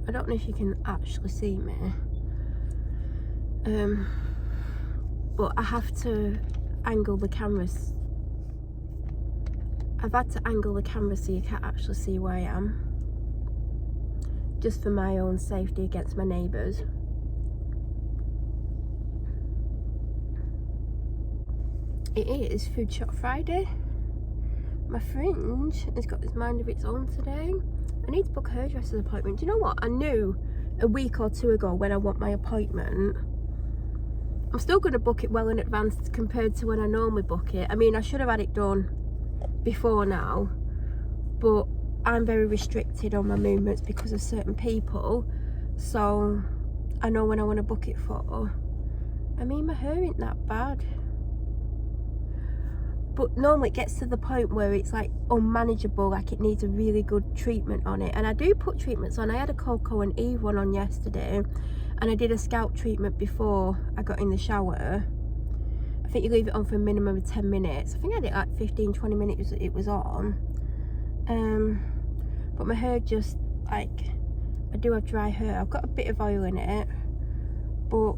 I don't know if you can actually see me, but I have to angle the cameras. I've had to angle the camera so you can't actually see where I am, just for my own safety against my neighbours. It is Food Shop Friday. My fringe has got its mind of its own today. I need to book a hairdresser's appointment. Do you know what? I knew a week or two ago when I want my appointment. I'm still going to book it well in advance compared to when I normally book it. I mean, I should have had it done before now, but I'm very restricted on my movements because of certain people. So I know when I want to book it for. I mean, my hair ain't that bad. But normally it gets to the point where it's like unmanageable, like it needs a really good treatment on it. And I do put treatments on. I had a Coco and Eve one on yesterday, and I did a scalp treatment before I got in the shower. I think you leave it on for a minimum of 10 minutes. I think I did like 15-20 minutes it was on. But my hair just, like, I do have dry hair. I've got a bit of oil in it, but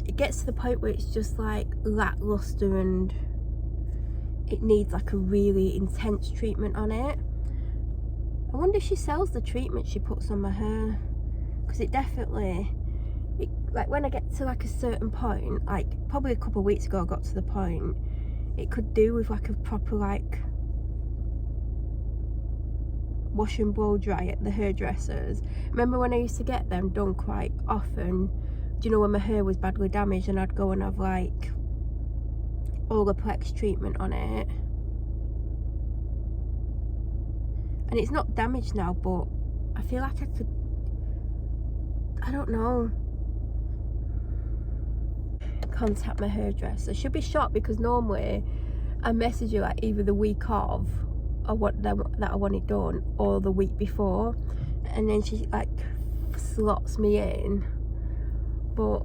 it gets to the point where it's just like lackluster and it needs like a really intense treatment on it. I wonder if she sells the treatment she puts on my hair, because it definitely, like when I get to like a certain point, like probably a couple of weeks ago I got to the point, it could do with like a proper like wash and blow dry at the hairdressers. Remember when I used to get them done quite often? Do you know when my hair was badly damaged and I'd go and have like Olaplex treatment on it? And it's not damaged now, but I feel like I could, I don't know, contact my hairdresser. She'll be shocked because normally I message her like either the week of or what that I want it done, or the week before, and then she like slots me in. But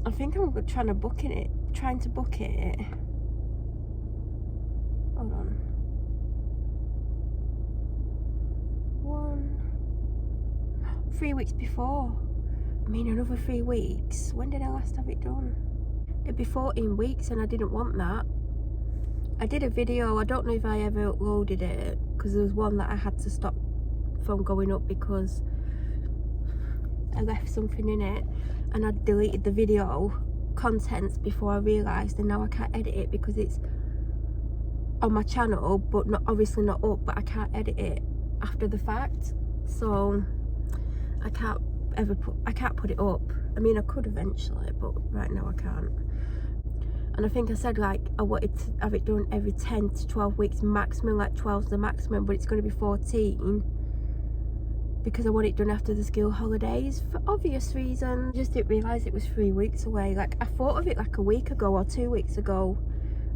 I think I'm trying to book it. Hold on. 3 weeks before. I mean, another 3 weeks. When did I last have it done? It'd be 14 weeks, and I didn't want that. I did a video. I don't know if I ever uploaded it, because there was one that I had to stop from going up because I left something in it, and I deleted the video contents before I realised, and now I can't edit it because it's on my channel but obviously not up, but I can't edit it after the fact, so I can't put it up. I mean, I could eventually, but right now I can't. And I think I said like I wanted to have it done every 10 to 12 weeks maximum, like 12's the maximum, but it's going to be 14 because I want it done after the school holidays for obvious reasons. I just didn't realise it was 3 weeks away. Like I thought of it like a week ago or 2 weeks ago.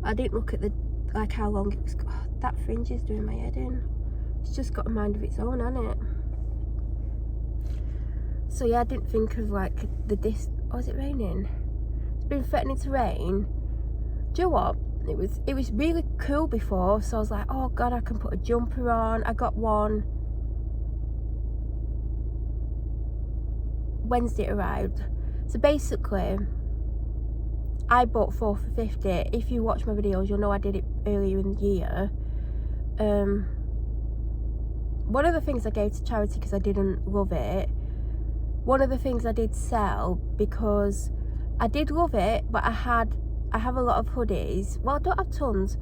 I didn't look at the like how long it was. God, that fringe is doing my head in. It's just got a mind of its own, hasn't it? So yeah, I didn't think of like oh, is it raining? It's been threatening to rain. Do you know what? It was really cool before, so I was like, oh god, I can put a jumper on. I got one Wednesday, it arrived. So basically I bought 4 for 50. If you watch my videos, you'll know I did it earlier in the year. One of the things I gave to charity because I didn't love it. One of the things I did sell because I did love it, but I have a lot of hoodies. Well, I don't have tons,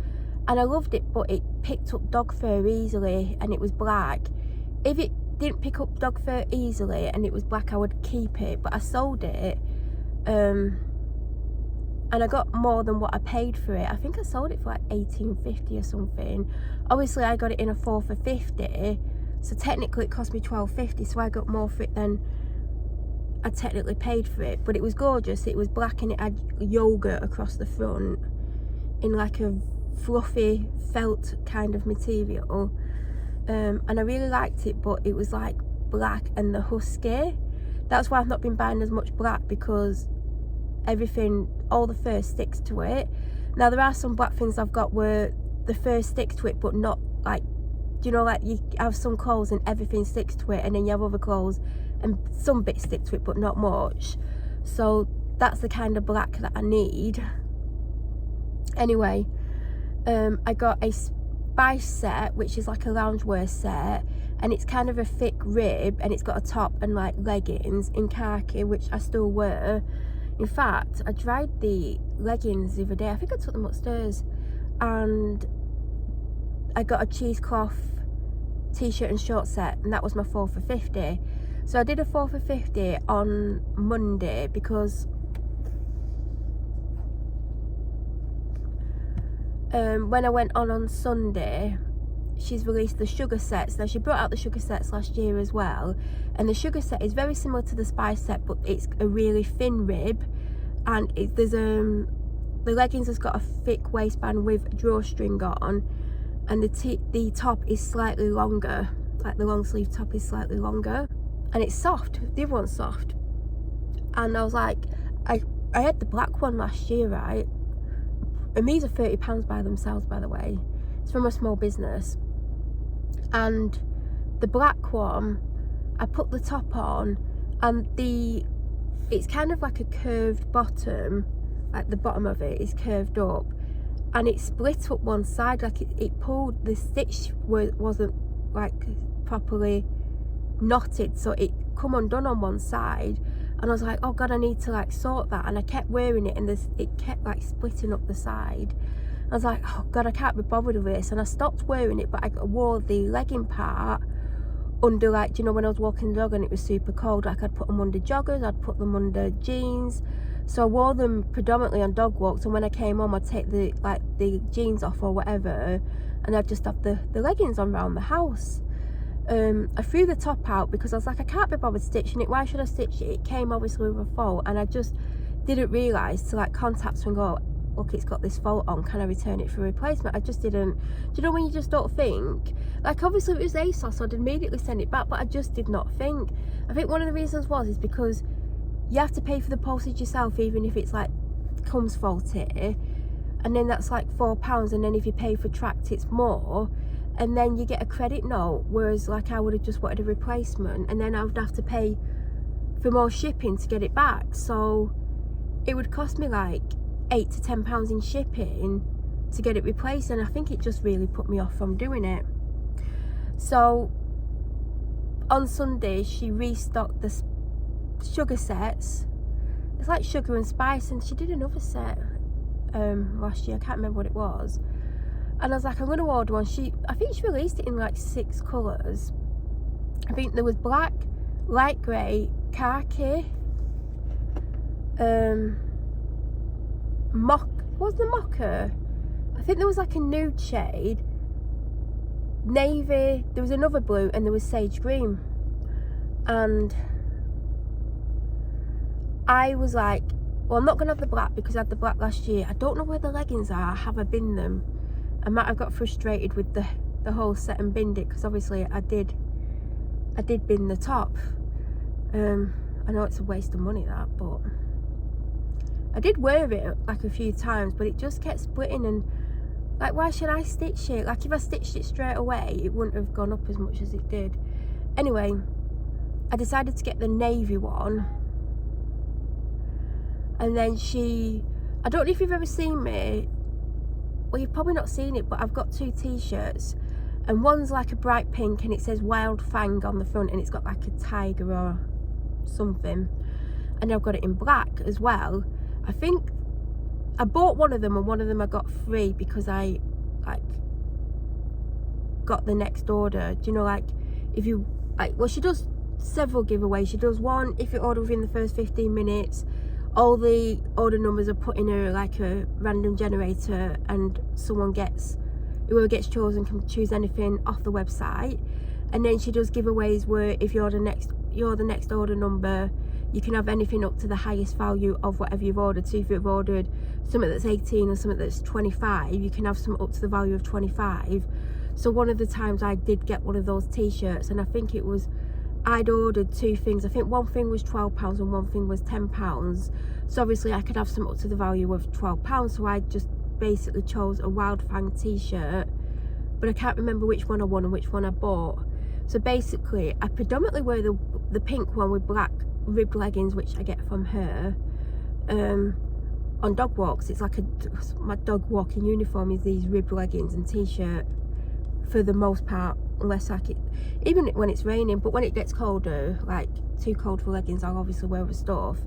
and I loved it, but it picked up dog fur easily, and it was black. If it didn't pick up dog fur easily and it was black, I would keep it, but I sold it, and I got more than what I paid for it. I think I sold it for like $18.50 or something. Obviously I got it in a 4 for 50, so technically it cost me $12.50, so I got more for it than I technically paid for it. But it was gorgeous. It was black and it had yogurt across the front in like a fluffy felt kind of material, and I really liked it, but it was like black and the husky. That's why I've not been buying as much black, because everything, all the fur sticks to it. Now there are some black things I've got where the fur sticks to it but not like Do you know, like you have some clothes and everything sticks to it, and then you have other clothes and some bits stick to it but not much. So that's the kind of black that I need. Anyway, I got a Spice set, which is like a loungewear set, and it's kind of a thick rib, and it's got a top and like leggings in khaki, which I still wear. In fact, I dried the leggings the other day. I think I took them upstairs, and I got a cheesecloth t-shirt and short set, and that was my 4 for 50. So I did a 4 for 50 on Monday because when I went on Sunday, she's released the sugar sets. Now, she brought out the sugar sets last year as well, and the sugar set is very similar to the Spice set, but it's a really thin rib, and there's the leggings has got a thick waistband with drawstring on, and the top is slightly longer, like the long sleeve top is slightly longer, and it's soft. The other one's soft. And I was like, I had the black one last year, right? And these are £30 by themselves, by the way. It's from a small business. And the black one, I put the top on, and it's kind of like a curved bottom, like the bottom of it is curved up, and it split up one side, like it pulled, the stitch wasn't like properly knotted, so it come undone on one side. And I was like, oh god, I need to like sort that. And I kept wearing it, and it kept like splitting up the side. I was like, oh god, I can't be bothered with this. And I stopped wearing it, but I wore the legging part under, like, do you know, when I was walking the dog and it was super cold, like I'd put them under joggers, I'd put them under jeans. So I wore them predominantly on dog walks, and when I came home I'd take the jeans off or whatever, and I'd just have the leggings on around the house. I threw the top out because I was like, I can't be bothered stitching it. Why should I stitch it? It came obviously with a fault, and I just didn't realise to like contact her and go, look, it's got this fault on, can I return it for replacement? I just didn't. Do you know when you just don't think? Like, obviously if it was ASOS, I'd immediately send it back, but I just did not think. I think one of the reasons is because you have to pay for the postage yourself, even if it's like comes faulty, and then that's like £4, and then if you pay for tracked it's more, and then you get a credit note, whereas like I would have just wanted a replacement, and then I would have to pay for more shipping to get it back. So it would cost me like £8 to £10 in shipping to get it replaced, and I think it just really put me off from doing it. So on Sunday she restocked the sugar sets. It's like sugar and spice, and she did another set last year, I can't remember what it was, and I was like, I'm going to order one. I think she released it in like 6 colours. I think there was black, light grey, khaki, mocha, I think there was like a nude shade, navy, there was another blue, and there was sage green. And I was like, well, I'm not going to have the black because I had the black last year. I don't know where the leggings are. Have I binned them? I might have got frustrated with the whole set and binned it, because obviously I did bin the top. I know it's a waste of money that, but I did wear it like a few times, but it just kept splitting, and like, why should I stitch it? Like, if I stitched it straight away, it wouldn't have gone up as much as it did. Anyway, I decided to get the navy one. And then I don't know if you've ever seen me, well, you've probably not seen it, but I've got 2 t-shirts, and one's like a bright pink and it says Wild Fang on the front, and it's got like a tiger or something, and I've got it in black as well. I think I bought one of them, and one of them I got free because I like got the next order. Do you know, like, if you like, well, she does several giveaways. She does one if you order within the first 15 minutes, all the order numbers are put in like a random generator, and whoever gets chosen can choose anything off the website. And then she does giveaways where if you're the next order number, you can have anything up to the highest value of whatever you've ordered. So if you've ordered something that's 18 or something that's 25, you can have something up to the value of 25. So one of the times I did get one of those t-shirts, and I think I'd ordered 2 things. I think one thing was £12 and one thing was £10. So obviously I could have some up to the value of £12. So I just basically chose a Wild Fang t-shirt but I can't remember which one I won and which one I bought. So basically, I predominantly wear the pink one with black ribbed leggings, which I get from her, on dog walks. It's like my dog walking uniform is these ribbed leggings and t-shirt for the most part, unless even when it's raining. But when it gets colder, like too cold for leggings, I'll obviously wear other stuff.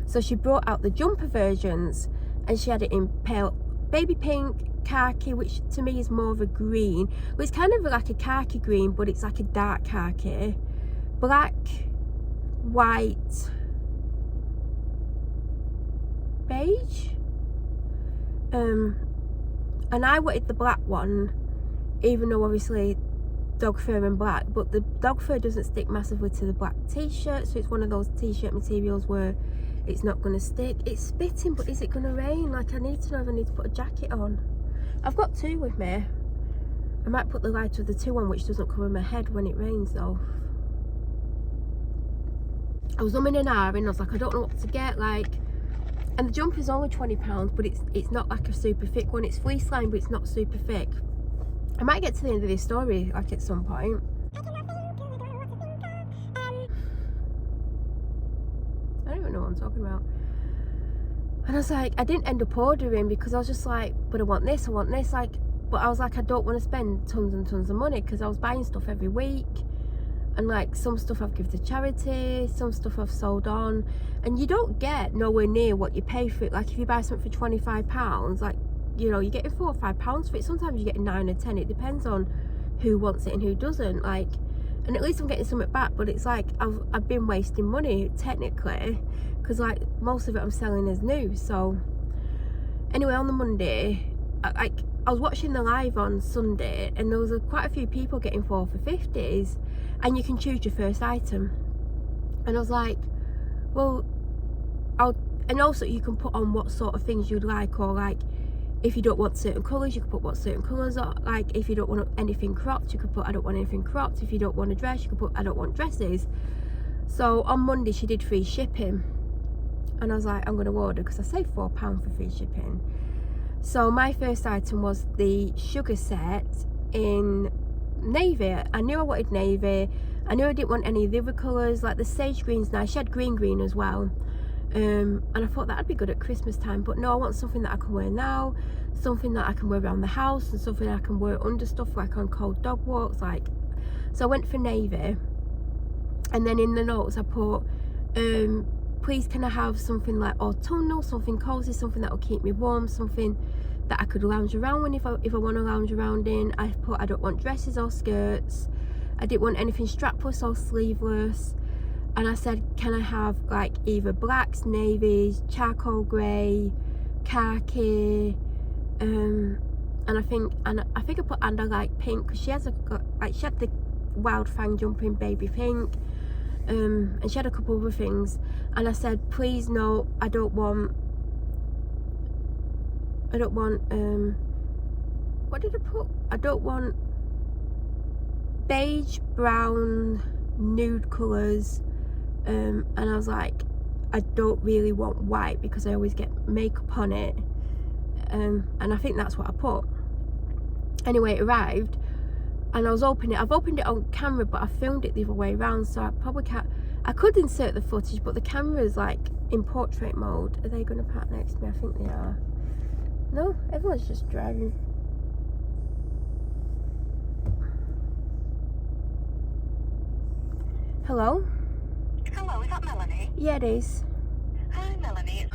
So she brought out the jumper versions, and she had it in pale baby pink, khaki, which to me is more of a green, but it's kind of like a khaki green, but it's like a dark khaki, black, white, beige, and I wanted the black one, even though obviously dog fur and black, but the dog fur doesn't stick massively to the black t-shirt, so it's one of those t-shirt materials where it's not going to stick. It's spitting, but is it going to rain? Like, I need to know if I need to put a jacket on. I've got two with me. I might put the light of the two on, which doesn't cover my head when it rains though. I was umming and ahhing. I was like, I don't know what to get, like, and the jumper's only £20, but it's not like a super thick one. It's fleece line, but it's not super thick. I might get to the end of this story, like, at some point. I don't even know what I'm talking about. And I was like, I didn't end up ordering because I was just like, but I want this, like, but I was like, I don't want to spend tons and tons of money, because I was buying stuff every week, and like some stuff I've given to charity, some stuff I've sold on, and you don't get nowhere near what you pay for it. Like, if you buy something for £25, like, you know, you're getting £4 or £5 for it. Sometimes you're getting 9 or 10. It depends on who wants it and who doesn't. Like, and at least I'm getting something back, but it's like I've been wasting money technically, because like most of it I'm selling as new. So anyway, on the Monday, I was watching the live on Sunday, and there was quite a few people getting 4 for 50s, and you can choose your first item. And I was like, well, and also you can put on what sort of things you'd like, or like, if you don't want certain colours, you could put what certain colours are. Like, if you don't want anything cropped, you could put I don't want anything cropped. If you don't want a dress, you could put I don't want dresses. So on Monday she did free shipping, and I was like, I'm going to order, because I saved £4 for free shipping. So my first item was the sugar set in navy. I knew I wanted navy. I knew I didn't want any of the other colours. Like, the sage green's nice. She had green as well. And I thought that'd be good at Christmas time, but no, I want something that I can wear now, something that I can wear around the house, and something I can wear under stuff like on cold dog walks. Like, so I went for navy, and then in the notes I put, please can I have something like autumnal, something cozy, something that will keep me warm, something that I could lounge around in if I want to lounge around in. I put I don't want dresses or skirts. I didn't want anything strapless or sleeveless. And I said, can I have like either blacks, navies, charcoal grey, khaki, and I think I put I like pink, because she has she had the wild fang jumper in baby pink, and she had a couple other things. And I said, please no, I don't want what did I put? I don't want beige, brown, nude colours. And I was like, I don't really want white, because I always get makeup on it, and I think that's what I put. Anyway, it arrived, and I was opening it. I've opened it on camera, but I filmed it the other way around, so I probably can't. I could insert the footage, but the camera's like in portrait mode. Are they going to park next to me? I think they are. No, everyone's just driving. Hello? Hello, is that Melanie? Yeah, it is. Hi, Melanie.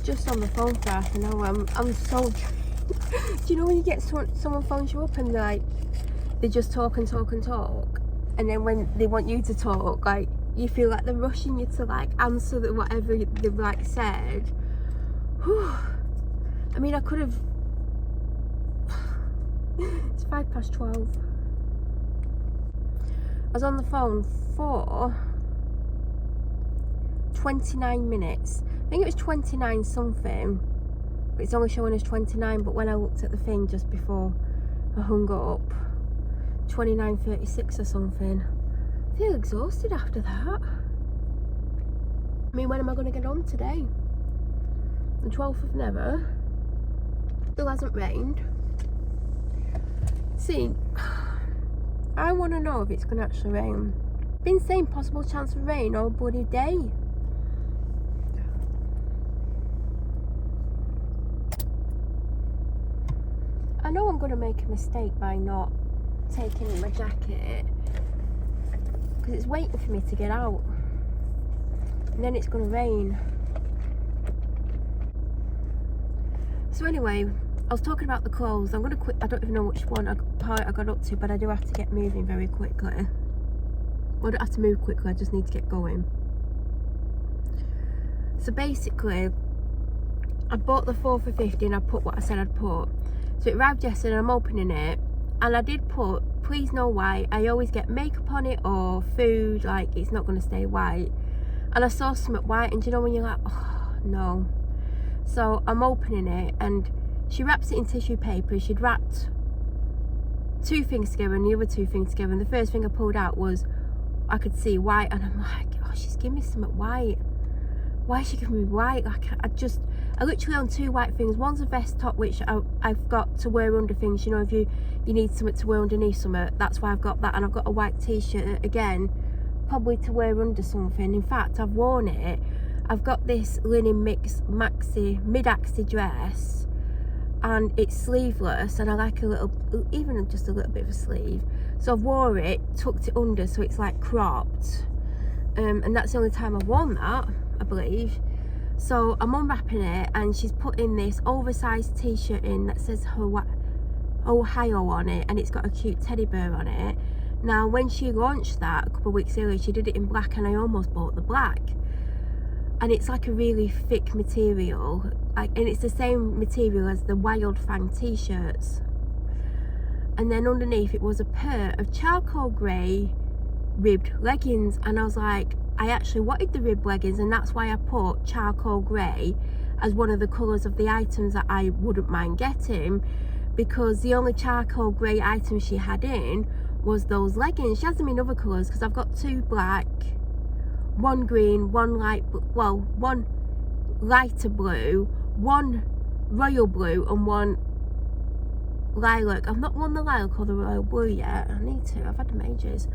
Just on the phone for half an hour. I'm so... Do you know when you get someone phones you up and they just talk and talk and talk, and then when they want you to talk, like, you feel like they're rushing you to like answer whatever they've like said. Whew. I mean, I could have... It's 12:05. I was on the phone for 29 minutes. I think it was 29 something, but it's only showing us 29. But when I looked at the thing just before I hung up, 29:36 or something. I feel exhausted after that. I mean, when am I going to get home today? The 12th of never. Still hasn't rained. See, I want to know if it's going to actually rain. Been saying possible chance of rain all bloody day. I know I'm going to make a mistake by not taking my jacket, because it's waiting for me to get out, and then it's going to rain. So anyway, I was talking about the clothes. I'm going to quit. I don't even know which part I got up to, but I do have to get moving very quickly. Well, I don't have to move quickly, I just need to get going. So basically, I bought the 4 for 50 and I put what I said I'd put. So it arrived yesterday and I'm opening it, and I did put, please no white. I always get makeup on it or food, like it's not going to stay white. And I saw something white, and you know when you're like, oh no. So I'm opening it, and she wraps it in tissue paper. She'd wrapped 2 things together and the other 2 things together, and the first thing I pulled out was, I could see white, and I'm like, oh, she's giving me something white. Why is she giving me white? Like, I literally own 2 white things. One's a vest top, which I've got to wear under things. You know, if you need something to wear underneath something, that's why I've got that. And I've got a white t-shirt, again, probably to wear under something. In fact, I've worn it. I've got this linen mid-axi dress, and it's sleeveless, and I like a little, even just a little bit of a sleeve. So I've wore it, tucked it under, so it's like cropped. And that's the only time I've worn that, I believe. So I'm unwrapping it, and she's putting this oversized t-shirt in that says Ohio on it, and it's got a cute teddy bear on it. Now, when she launched that a couple of weeks earlier, she did it in black, and I almost bought the black. And it's like a really thick material, and it's the same material as the Wild Fang t-shirts. And then underneath it was a pair of charcoal grey ribbed leggings, and I was like, I actually wanted the ribbed leggings, and that's why I put charcoal grey as one of the colours of the items that I wouldn't mind getting, because the only charcoal grey item she had in was those leggings. She has them in other colours, because I've got 2 black, 1 green, 1 1 lighter blue, 1 royal blue, and 1 lilac. I've not worn the lilac or the royal blue yet. I need to. I've had them ages.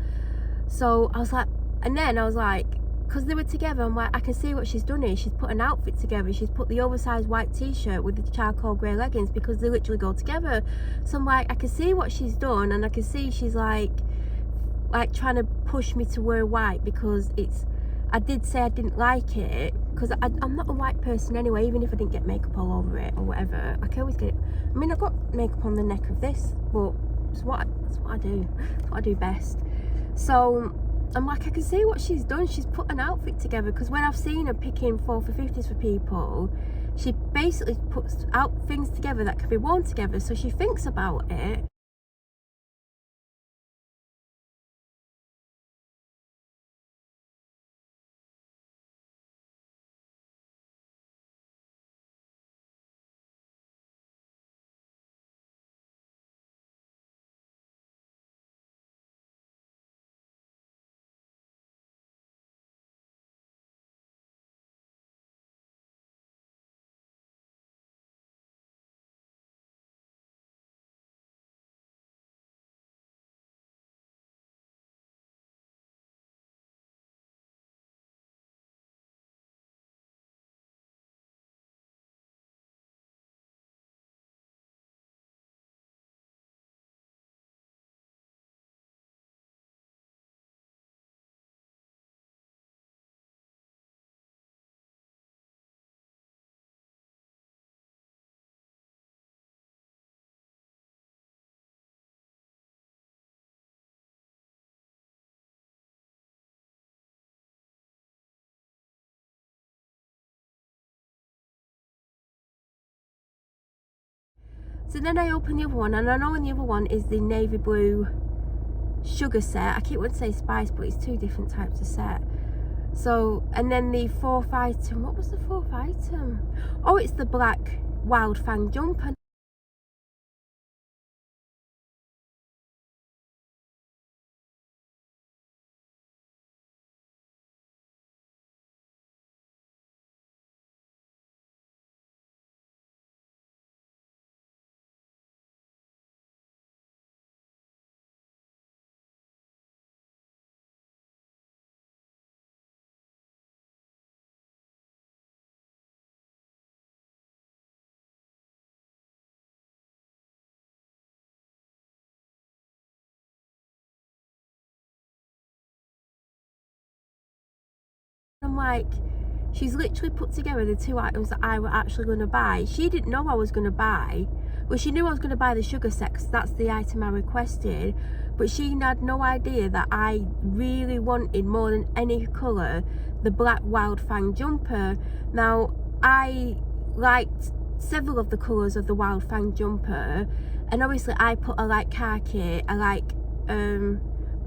So I was like, and then I was like, because they were together, I'm like, I can see what she's done here. She's put an outfit together. She's put the oversized white t-shirt with the charcoal grey leggings, because they literally go together. So I'm like, I can see what she's done, and I can see she's like trying to push me to wear white, because I did say I didn't like it, because I'm not a white person anyway, even if I didn't get makeup all over it or whatever. I can always get it. I mean, I've got makeup on the neck of this, but it's what I do. It's what I do best. So I'm like, I can see what she's done. She's put an outfit together, because when I've seen her picking 4 for 50s for people, she basically puts out things together that can be worn together, so she thinks about it. So then I open the other one, and I know in the other one is the navy blue sugar set. I keep wanting to say spice, but it's 2 different types of set. So, and then the 4th item, what was the 4th item? Oh, it's the black Wild Fang jumper. I'm like, she's literally put together the two items that I were actually going to buy. She didn't know I was going to buy. Well, she knew I was going to buy the sugar set because that's the item I requested. But she had no idea that I really wanted, more than any colour, the black Wild Fang jumper. Now, I liked several of the colours of the Wild Fang jumper. And obviously I like khaki, I like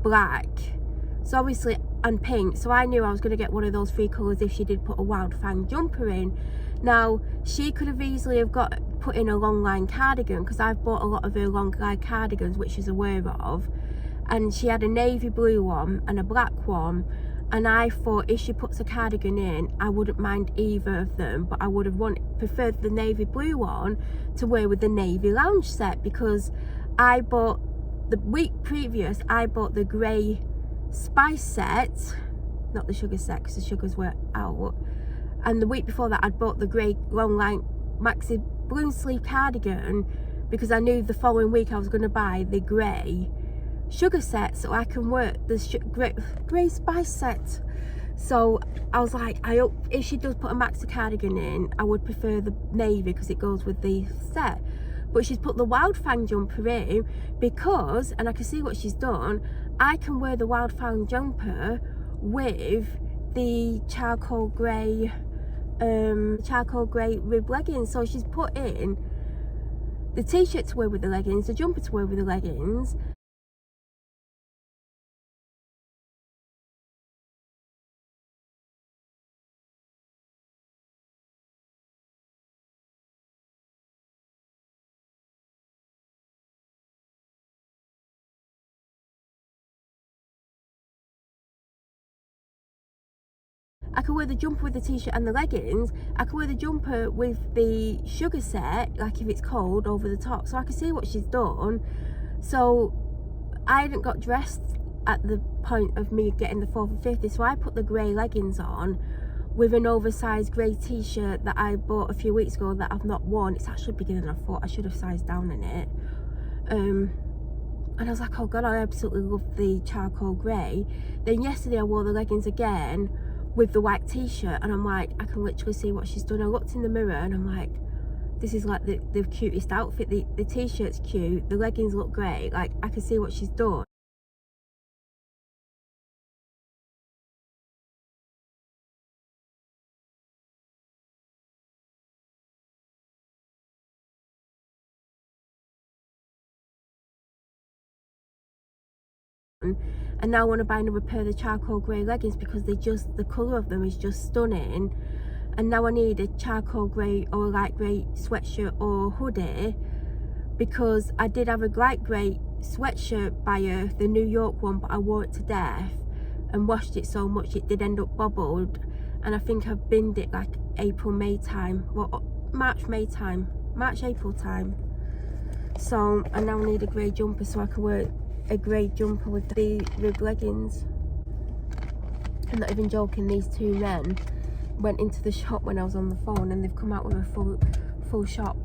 black. So obviously, and pink. So I knew I was going to get one of those 3 colours if she did put a Wild Fang jumper in. Now, she could have easily have put in a long line cardigan, because I've bought a lot of her long line cardigans, which she's aware of. And she had a navy blue one and a black one. And I thought if she puts a cardigan in, I wouldn't mind either of them, but I would have preferred the navy blue one to wear with the navy lounge set, because I bought, the week previous, I bought the grey spice set, not the sugar set because the sugars were out, and the week before that I'd bought the grey long line maxi balloon sleeve cardigan because I knew the following week I was going to buy the grey sugar set so I can wear the grey spice set. So I was like, I hope if she does put a maxi cardigan in, I would prefer the navy because it goes with the set. But she's put the Wild Fang jumper in because, and I can see what she's done, I can wear the Wild Fang jumper with the charcoal grey rib leggings. So she's put in the t-shirt to wear with the leggings, the jumper to wear with the leggings. I can wear the jumper with the t-shirt and the leggings. I can wear the jumper with the sugar set, like if it's cold, over the top. So I can see what she's done. So I hadn't got dressed at the point of me getting the 4 for $50. So I put the grey leggings on with an oversized grey t-shirt that I bought a few weeks ago that I've not worn. It's actually bigger than I thought. I should have sized down in it. And I was like, oh God, I absolutely love the charcoal grey. Then yesterday I wore the leggings again with the white t-shirt, and I'm like, I can literally see what she's done. I looked in the mirror and I'm like, this is like the cutest outfit. The t-shirt's cute, the leggings look great, like I can see what she's done. And now I want to buy another pair of the charcoal grey leggings because the colour of them is just stunning. And now I need a charcoal grey or a light grey sweatshirt or hoodie, because I did have a light grey sweatshirt by her, the New York one, but I wore it to death and washed it so much it did end up bubbled, and I think I've binned it like April-May time, well March-April time. So I now need a grey jumper so I can wear a grey jumper with the rib leggings. I'm not even joking, these two men went into the shop when I was on the phone and they've come out with a full shop